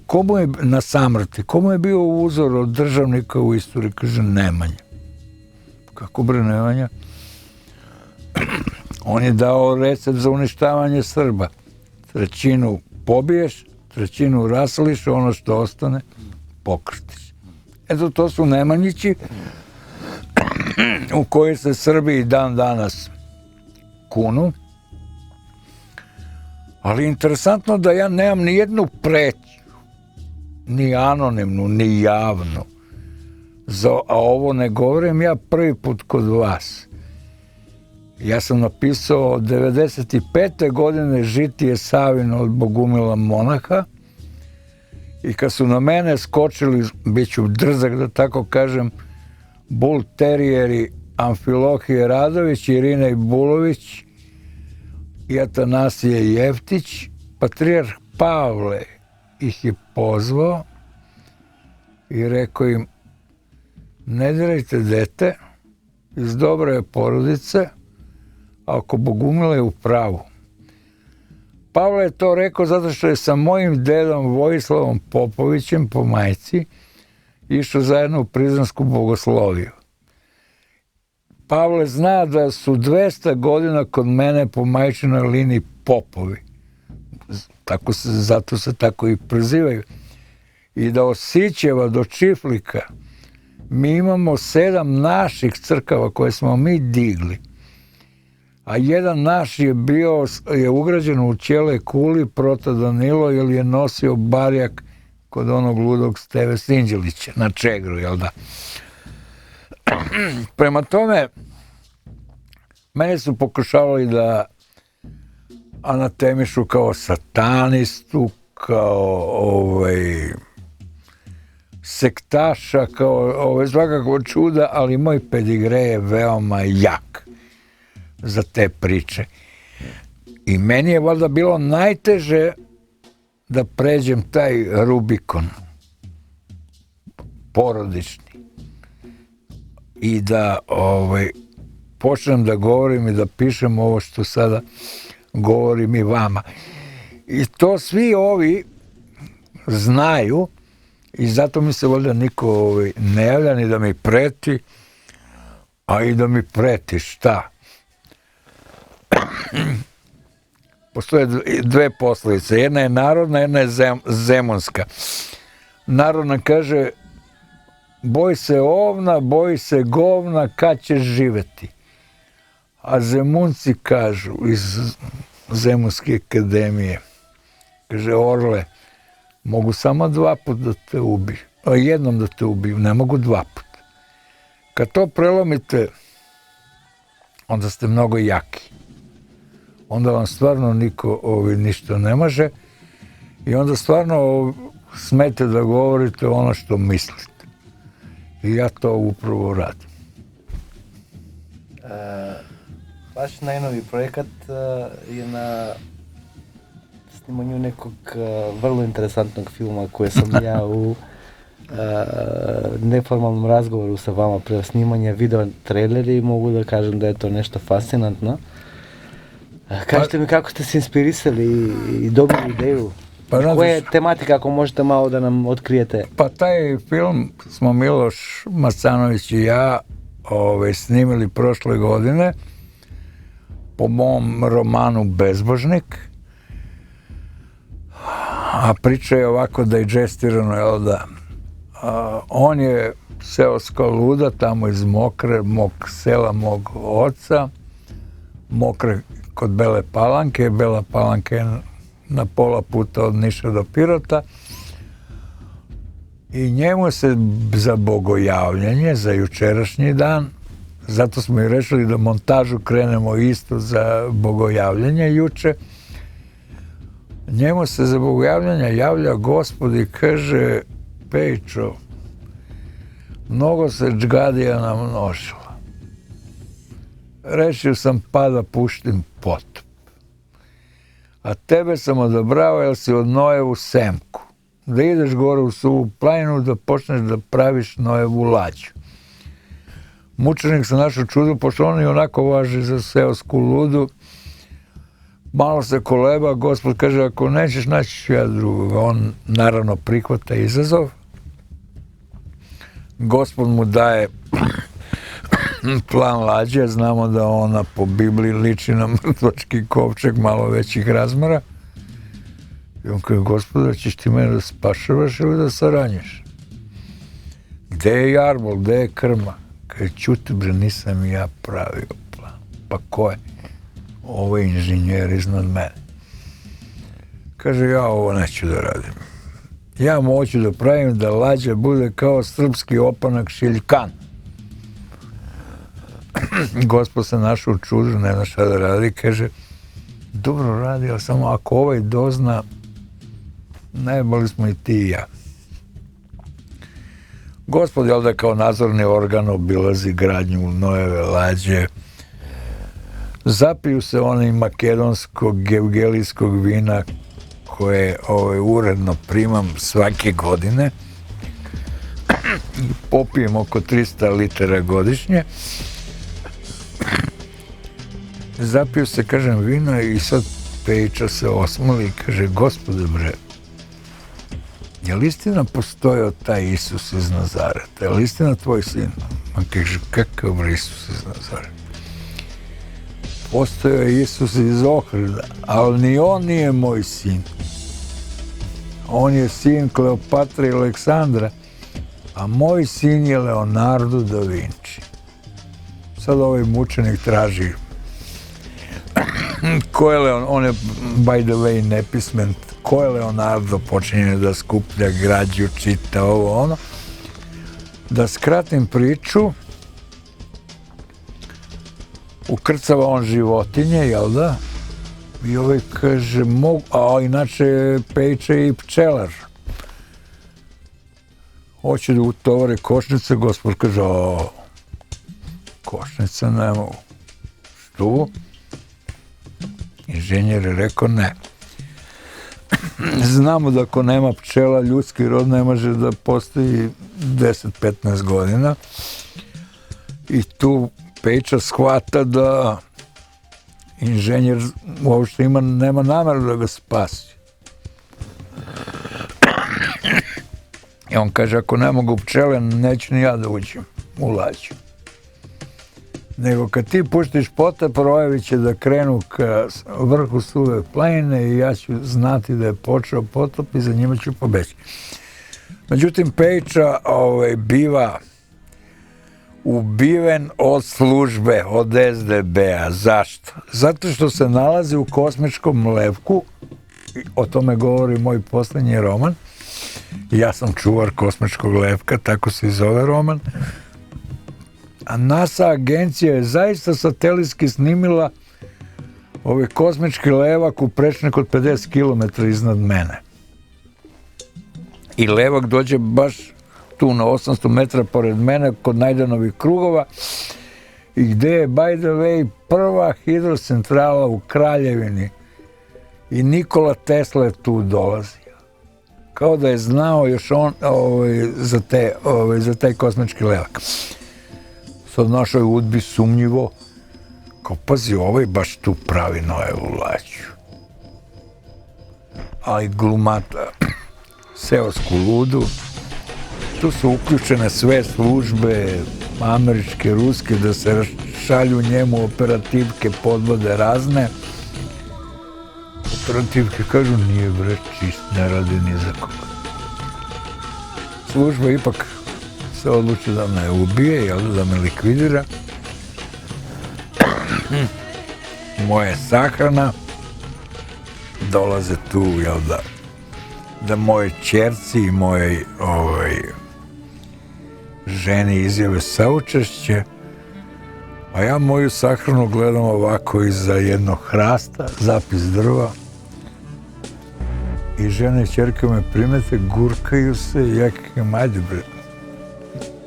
komu je na samrti, komu je bio uzor od državnika u istoriji, kaže Nemanja. Kako bre Nemanja? On je dao recept za uništavanje Srba. 1/3 pobiješ, 1/3 raseliš, ono što ostane pokrstiš. Eto, to su Nemanjići u koji se Srbi i dan danas kunu. Ali interesantno da ja nemam ni jednu pretnju, ni anonimnu, ni javnu. A ovo ne govorim ja prvi put kod vas. Ja sam napisao 95. godine Žitije Savino od Bogumila monaha i kad su na mene skočili, bit ću drzak da tako kažem, Bull terijeri Amfilohije Radović, Irina Bulović i Atanasije Jeftić, patrijarh Pavle ih je pozvao i rekao im: ne dirajte dete, iz dobre porodice, a ako Bogumila je u pravu. Pavle je to rekao zato što je sa mojim dedom Vojislavom Popovićem po majci išao zajedno u Prizrensku bogosloviju. Pavle zna da su 200 godina kod mene po majčinoj liniji popovi. Zato se tako i prezivaju. I da od Sićeva do Čiflika mi imamo 7 naših crkava koje smo mi digli. A jedan naš je ugrađen u Ćele kuli Prota Danilo, jer je nosio barjak kod onog ludog Steve Sinđelića na Čegru, jel da? Prema tome, mene su pokušavali da anatemišu kao satanistu, kao sektaša, kao svakako čuda, ali moj pedigre je veoma jak za te priče. I meni je valjda bilo najteže da pređem taj Rubikon porodični i da počnem da govorim i da pišem ovo što sada govorim i vama. I to svi ovi znaju i zato mi se valjda niko ne javlja ni da mi preti, a i da mi preti šta? Postoje dve poslovice. Jedna je narodna, jedna je zemunska. Narodna kaže: boj se ovna, boj se govna, kad ćeš živeti. A zemunci kažu iz Zemunske akademije, kaže: orle, mogu samo 2 puta da te ubiju, a jednom da te ubiju, ne mogu 2 puta. Kad to prelomite, onda ste mnogo jaki. Onda vam stvarno niko ništa ne može i onda stvarno smete da govorite ono što mislite. I ja to upravo radim. Vaš najnoviji projekat je na snimanju nekog vrlo interesantnog filma koje sam ja u neformalnom razgovoru sa vama pre snimanja video traileri i mogu da kažem da je to nešto fascinantno. Kažite mi kako ste se inspirisali i dobili ideju? Koja je tematika, ako možete malo da nam otkrijete? Pa taj film smo Miloš Macanović i ja snimili prošle godine po mom romanu Bezbožnik. A priča je ovako dajđestirano, jel da? On je seoska luda tamo iz Mokre, mog sela, mog oca. Mokre kod Bele Palanke. Bela Palanka je na pola puta od Niša do Pirota. I njemu se za bogojavljanje, za jučerašnji dan, zato smo i rešili da montažu krenemo isto za bogojavljanje juče, njemu se za bogojavljanje javlja Gospod i kaže: Pejčo, mnogo se džgadija namnožila. Rešio sam pa da puštim potop. A tebe sam odabrao jer si od Nojevu semku. Da ideš gore u Suvu planinu, da počneš da praviš Nojevu lađu. Mučenik se našao čudo, pošto on i onako važi za seosku ludu. Malo se koleba, Gospod kaže: ako nećeš, naći ću ja drugoga. On naravno prihvata izazov. Gospod mu daje plan lađe, znamo da ona po Bibliji liči na mrtvački kovčeg malo većih razmera. I on kaže: Gospode, ćeš ti mene da spašavaš ili da saranješ? Gde je jarbol, gde je krma? Kaže: ćuti bre, nisam ja pravio plan. Pa ko je? Ovo je inženjer iznad mene. Kaže: ja ovo neću da radim. Ja hoću da pravim da lađa bude kao srpski opanak šiljkan. Gospod se našao u čudu, ne zna šta da radi, kaže: dobro radi, ali samo ako ovaj dozna, najbolji smo i ti i ja. Gospod, jel da kao nadzorni organ obilazi gradnju Nojeve lađe, zapiju se oni makedonskog evgelijskog vina koje uredno primam svake godine, popijem oko 300 litara godišnje, zapiju se, kažem, vino i sad Pejča se osmoli i kaže: Gospode bre, je li istina postojao taj Isus iz Nazareta? Je li istina tvoj sin? On kaže: kakav bre Isus iz Nazareta? Postojao je Isus iz Ohrida, ali ni on nije moj sin. On je sin Kleopatra i Aleksandra, a moj sin je Leonardo da Vinci. Sad ovaj mučenik traži ko je Leonardo, on je by the way nepismen, ko je Leonardo, počinje da skuplja građu, čita ovo ono. Da skratim priču, ukrcava on životinje, jel da? I ovaj kaže, a inače Pejča i pčelar. Hoće da utovare košnice, gospod kaže, košnica ne mogu. Što? Inženjer je rekao ne. Znamo da ako nema pčela, ljudski rod ne može da postoji 10-15 godina. I tu Pejča shvata da inženjer uopšte nema nameru da ga spasi. I on kaže, ako ne mogu pčele, neću ni ja da uđem u lađu. Nego kad ti puštiš potop, rojevi će da krenu ka vrhu Suve planine i ja ću znati da je počeo potop i za njima ću pobeći. Međutim, Pejča biva ubiven od službe, od SDB-a. Zašto? Zato što se nalazi u kosmičkom levku, o tome govori moj poslednji roman. Ja sam čuvar kosmičkog levka, tako se i zove roman. A NASA agencija je zaista satelitski snimila kosmički levak u prečnik od 50 km iznad mene. I levak dođe baš tu na 800 metra pored mene kod Najdenovih krugova i gde je, by the way, prva hidrocentrala u Kraljevini i Nikola Tesla je tu dolazio. Kao da je znao još on za taj kosmički levak. Sad našoj udbi sumnjivo, kao pazi, baš tu pravi Noevu lađu. Ali glumata seosku ludu, tu su uključene sve službe, američke, ruske, da se šalju njemu operativke, podvode razne. Operativke kažu, nije bre čist, ne radi ni za koga. Služba ipak se odluči da me ubije, da me likvidira. Moja sahrana, dolaze tu, da moje ćerci i moje ženi izjave saučešće, a ja moju sahranu gledam ovako iza jednog hrasta, zapis drva, i žene i ćerke me primete, gurkaju se i ja kažem, ajde bre,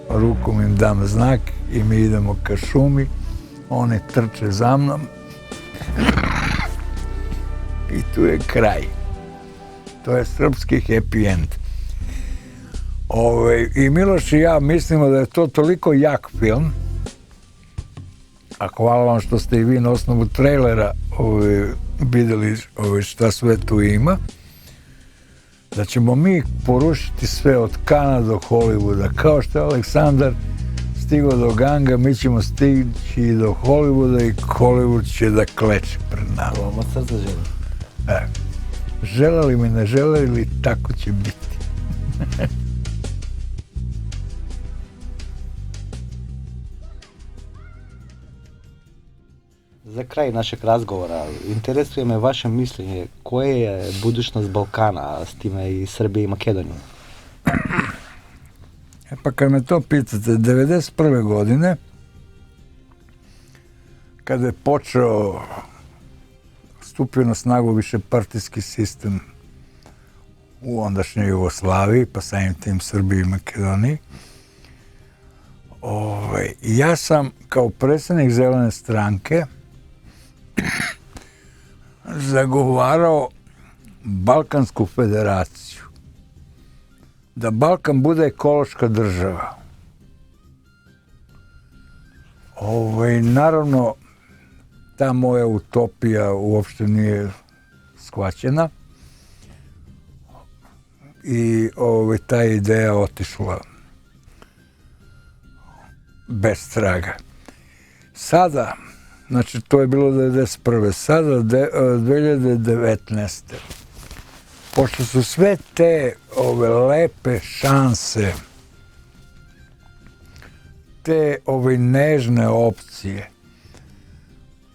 rukom im dam znak i mi idemo ka šumi, oni trče za mnom i tu je kraj. To je srpski happy end. I Miloš i ja mislimo da je to toliko jak film, a hvala vam što ste i vi na osnovu trejlera videli šta sve tu ima, da ćemo mi porušiti sve od Kana do Hollywooda. Kao što je Aleksandar stigao do Ganga, mi ćemo stići do Hollywooda i Hollywood će da kleče pred nama. To vam od srca želim. Želeli mi, ne želeli, tako će biti. Za kraj našeg razgovora, interesuje me vaše mišljenje, koje je budućnost Balkana, s time i Srbije i Makedonije? Pa kad me to pitate, 1991. godine, kada je stupio na snagu višepartijski sistem u ondašnjoj Jugoslaviji, pa samim tim Srbiji i Makedoniji, ja sam kao predsednik Zelene stranke zagovarao Balkansku federaciju. Da Balkan bude ekološka država. Naravno, ta moja utopija uopšte nije shvaćena i ta ideja otišla bez traga. Sada, znači to je bilo 1991. Sada, 2019. Pošto su sve te lepe šanse, te nežne opcije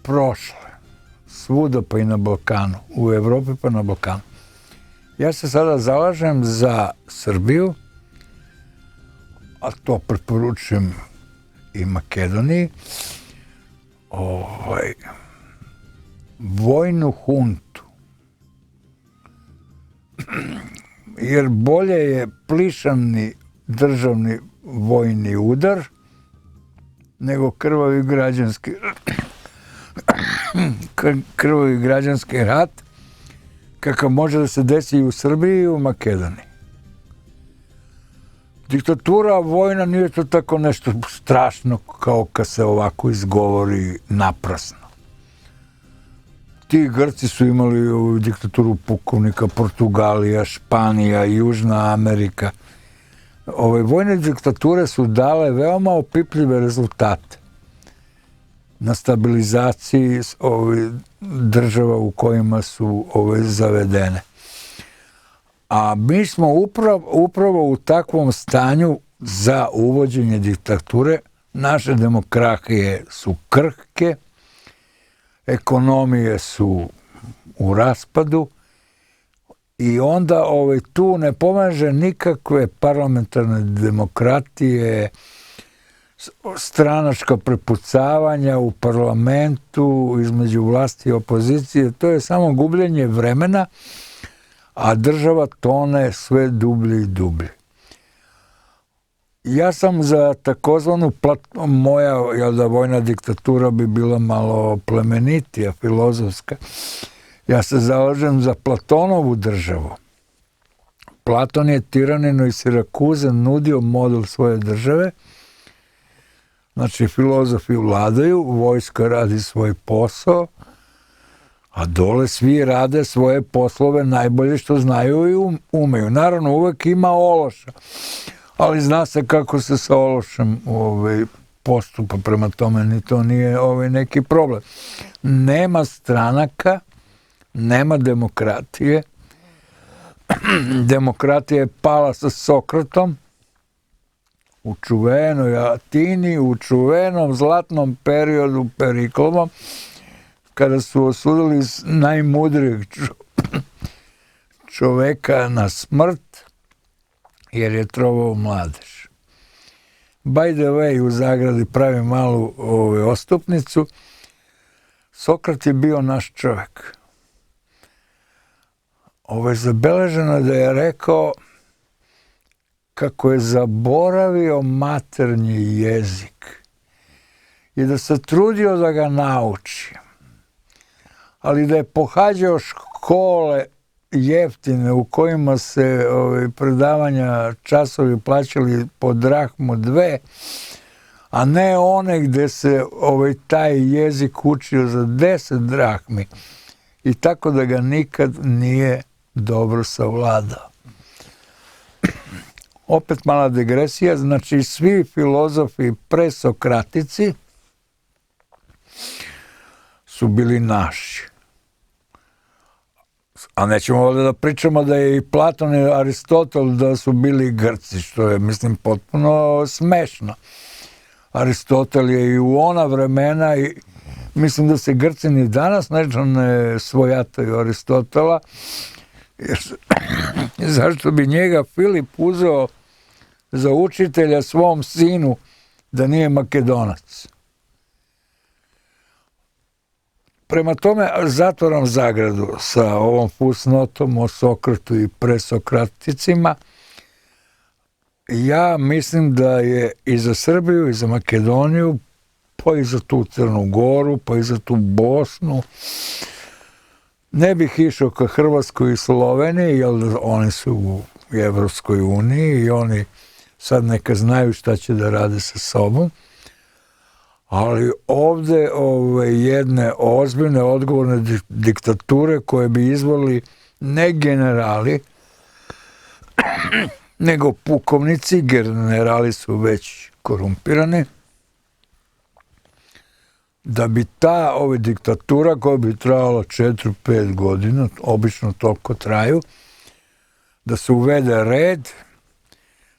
prošle svuda pa i na Balkanu, u Evropi pa na Balkanu. Ja se sada zalažem za Srbiju, a to preporučujem i Makedoniji, vojnu huntu. Jer bolje je plišani državni vojni udar nego krvavi građanski rat kakav može da se desi i u Srbiji i u Makedoniji. Diktatura vojna nije to tako nešto strašno kao kad se ovako izgovori naprasno. Ti Grci su imali ovu diktaturu pukovnika, Portugalija, Španija, Južna Amerika. Ove vojne diktature su dale veoma opipljive rezultate na stabilizaciji država u kojima su zavedene. A mi smo upravo u takvom stanju za uvođenje diktature. Naše demokratije su krhke, ekonomije su u raspadu i onda tu ne pomaže nikakve parlamentarne demokratije, stranačka prepucavanja u parlamentu između vlasti i opozicije. To je samo gubljenje vremena, a država tone sve dublje i dublje. Ja sam za takozvanu moja vojna diktatura bi bila malo plemenitija, filozofska. Ja se zalažem za Platonovu državu. Platon je Tiraninu i Sirakuze nudio model svoje države. Znači, filozofi vladaju, vojska radi svoj posao, a dole svi rade svoje poslove najbolje što znaju i umeju. Naravno, uvek ima ološa, ali zna se kako se sa ološem postupa, prema tome ni to nije neki problem. Nema stranaka, nema demokratije. Demokratija je pala sa Sokratom u čuvenoj Atini, u čuvenom zlatnom periodu Periklovom, kada su osudili najmudrijeg čoveka na smrt, jer je trovao mladež. By the way, u zagradi pravim malu ostupnicu, Sokrat je bio naš čovek. Zabeleženo da je rekao kako je zaboravio maternji jezik i da se trudio da ga nauči, ali da je pohađao škole jeftine u kojima se predavanja časovi plaćali po drahmu 2, a ne one gde se taj jezik učio za 10 drahmi, i tako da ga nikad nije dobro savladao. Opet mala digresija, znači svi filozofi presokratici su bili naši. A nećemo ovdje da pričamo da je i Platon i Aristotel da su bili Grci, što je, mislim, potpuno smešno. Aristotel je i u ona vremena, i mislim da se Grci ni danas ne svojataju Aristotela, zašto bi njega Filip uzeo za učitelja svom sinu da nije Makedonac. Prema tome, zatvaram zagradu sa ovom fusnotom o Sokratu i presokraticima. Ja mislim da je i za Srbiju i za Makedoniju, pa i za tu Crnu Goru, pa i za tu Bosnu, ne bih išao ka Hrvatskoj i Sloveniji, jer oni su u Evropskoj uniji i oni sad neka znaju šta će da rade sa sobom. Ali ovde jedne ozbiljne, odgovorne diktature koje bi izvolili ne generali, nego pukovnici, generali su već korumpirani, da bi ta diktatura koja bi trajala 4-5 godina, obično toliko traju, da se uvede red,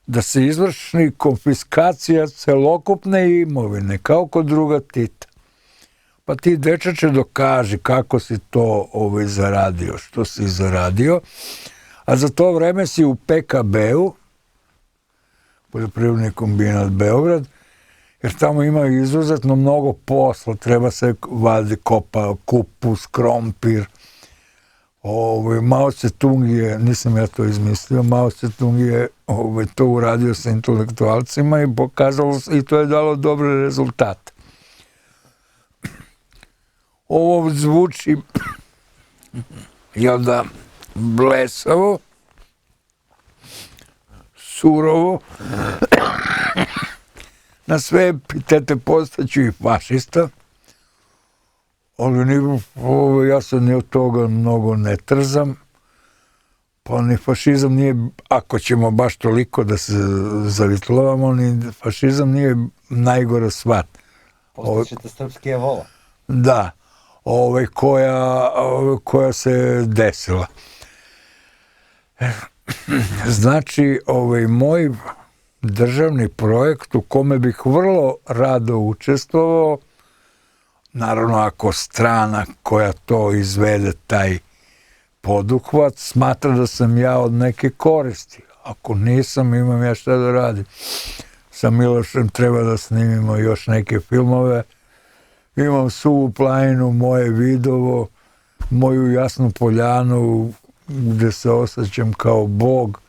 da se izvrši konfiskacija celokupne imovine, kao kod druga Tita. Pa ti, dečače, dokaži kako si to zaradio, što si zaradio, a za to vreme si u PKB-u, Poljoprivredni kombinat Beograd, jer tamo ima izuzetno mnogo posla, treba se vadi kopa kupus, krompir. Mao Tse-tung je, nisam ja to izmislio, Mao Tse-tung je to uradio sa intelektualcima i pokazalo se, i to je dalo dobre rezultate. Ovo zvuči, jel da, blesavo, surovo, na sve epitete postaću i fašista, ali ja se ni od toga mnogo ne trzam, pa ni fašizam nije, ako ćemo baš toliko da se zavitlovamo, ni fašizam nije najgora stvar. Postaćete srpski evola. Da, koja se desila. Znači, moj državni projekt u kome bih vrlo rado učestvovao, naravno ako strana koja to izvede taj poduhvat smatra da sam ja od neke koristi. Ako nisam, imam ja šta da radim. Sa Milošem treba da snimimo još neke filmove. Imam Suvu planinu, moje Vidovo, moju Jasnu poljanu gde se osjećam kao Bog.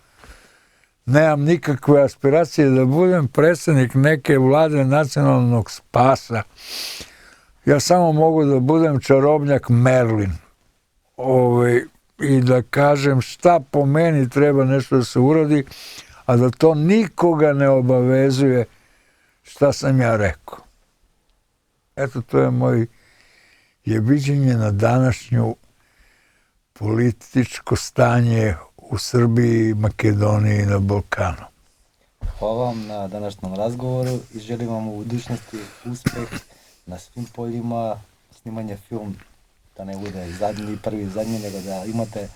Nemam nikakve aspiracije da budem predsjednik neke vlade nacionalnog spasa. Ja samo mogu da budem čarobnjak Merlin. I da kažem šta po meni treba nešto da se uradi, a da to nikoga ne obavezuje šta sam ja rekao. Eto, to je moje viđenje na današnju političko stanje u Srbiji, Makedoniji i na Balkanu. Hvala vam na današnjem razgovoru i želim vam u budućnosti uspeh na svim poljima, snimanje film, da ne bude prvi zadnji, nego da imate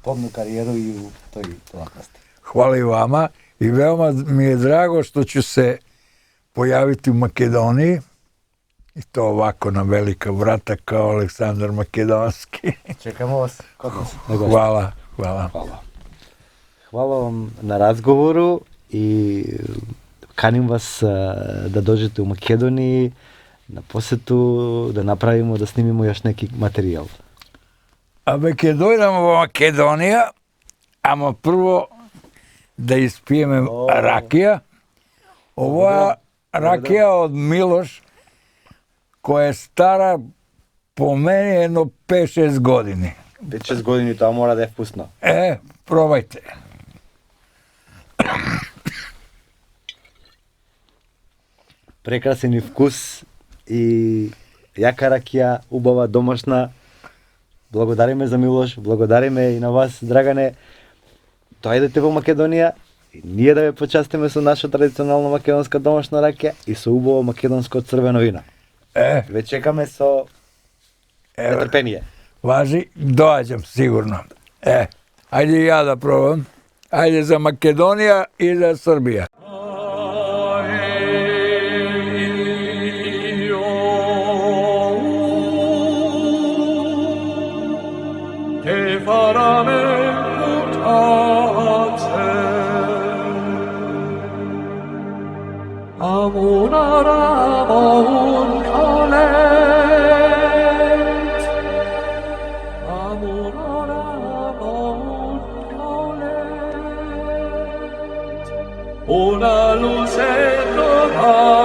plodnu karijeru i u toj djelatnosti. Hvala i vama i veoma mi je drago što ću se pojaviti u Makedoniji i to ovako na velika vrata kao Aleksandar Makedonski. Čekamo vas kod nas. Hvala. Hvala vam na razgovoru i kanim vas da dođete u Makedoniji na posjetu, da napravimo, da snimimo još neki materijal. A dojdemo u Makedonija, amo prvo da ispijeme rakija. Ovo je rakija od Miloš, koja je stara po meni jedno 5-6 godini. 5-6 godini, to mora da je vkusno. Probajte. Прекрасен вкус и јака ракија, убава, домашна. Благодариме за Милош, благодариме и на вас, Драгане. Дојдете во Македонија и ние да ве почастиме со наша традиционална македонска домашна ракија и со убаво македонско црвено вино. Ве чекаме со нетрпение. Важи, доаѓам сигурно. Ајде и ја да пробам. Ајде за Македонија и за Србија. Una luce trovata